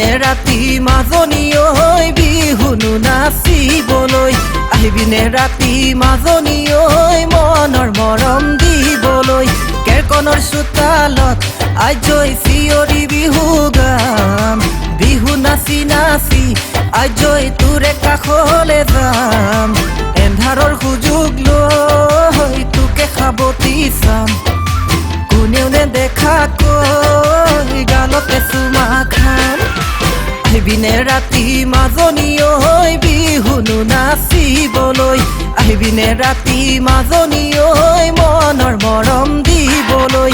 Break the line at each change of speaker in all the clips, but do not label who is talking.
আহিবিনে ৰাতি মাজনী ঐ বিহুনো নাচিবলৈ আহিবিনে ৰাতি মাজনী ঐ মনৰ মৰম দিবলৈ কেৰকনৰ চোতালত আজৈ চিঞৰি বিহু গাম বিহু নাচি নাচি আজৈ তোৰে কাষলে যাম এন্ধাৰৰ সুযোগ লৈ তোকে খাবতি চাম কোনেও নেদেখাকৈ গালতে চুমা খাম আহিবিনে ৰাতি মাজনী ঐ বিহুনো নাচিবলৈ আহিবিনে ৰাতি মাজনী ঐ মনৰ মৰম দিবলৈ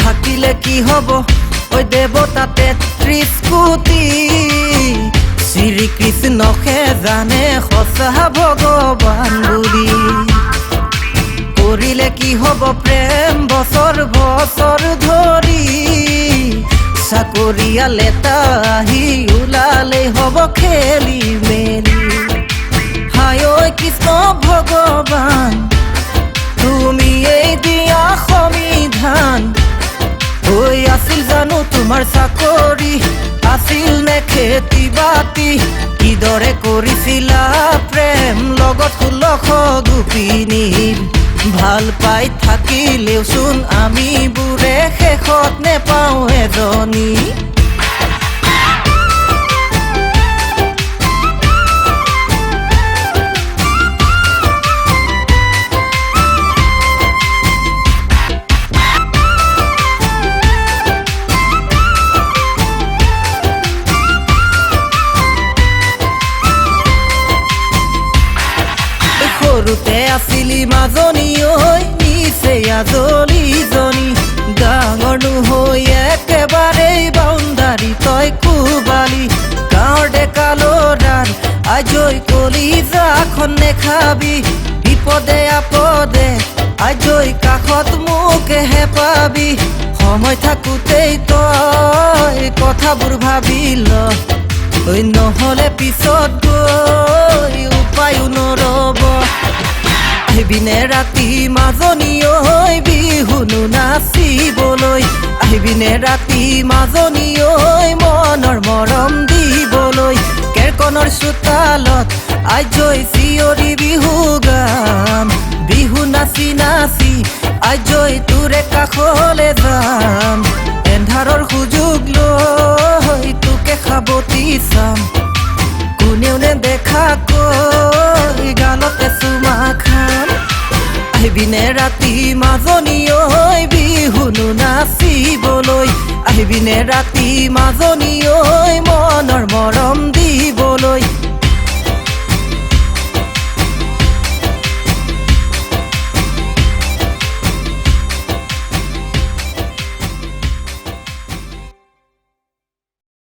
থাকিলে কি হব ওই দেবতা ৩৩ কোটি শ্ৰীকৃষ্ণকে জানে সঁচা ভগৱান বুলি কৰিলে কি হব প্ৰেম বছৰ বছৰ ধৰি চাকৰিয়াল এটা আহি ওলালে হব খেলি মেলি হায় ঐ কৃষ্ণ ভগৱান তুমি এই দিয়া সংবিধান ঐ আছিল জানো তোমাৰ চাকৰি আছিল নে খেতি বাতি কিদৰে কৰিছিলা প্ৰেম লগত ১৬০০ গোপিনীৰ ভাল পাই থাকিলেও চোন আমি বুৰে শেষত নেপাওঁ এজনী সৰুতে আছিলি মাজনী ঐ নিচে আজলিজনী ডাঙৰ নহৈ একেবাৰেই বাউণ্ডাৰী তই কোবালি গাঁৱৰ ডেকা ল'ৰাৰ আজৈ কলিজাখন নেখাবি বিপদে আপদে আজৈ কাষত মোকেহে পাবি সময় থাকোঁতেই তই কথাবোৰ ভাবি ল নহ'লে পিছত গৈ উপায়ো নৰব আহিবিনে ৰাতি মাজনী ঐ বিহুনো নাচিবলৈ আহিবিনে ৰাতি মাজনী ঐ মনৰ মৰম দিবলৈ কেৰকনৰ চোতালত আজৈ চিঞৰি বিহু গাম বিহু নাচি নাচি আজৈ তোৰে কাষলে যাম এন্ধাৰৰ সুযোগ লৈ তোকে খাবতি চাম কোনেও নেদেখাকৈ গালতে চুমা খাম আহিবিনে ৰাতি মাজনী ঐ বিহুনো নাচিবলৈ আহিবিনে ৰাতি মাজনী ঐ মনৰ মৰম দিবলৈ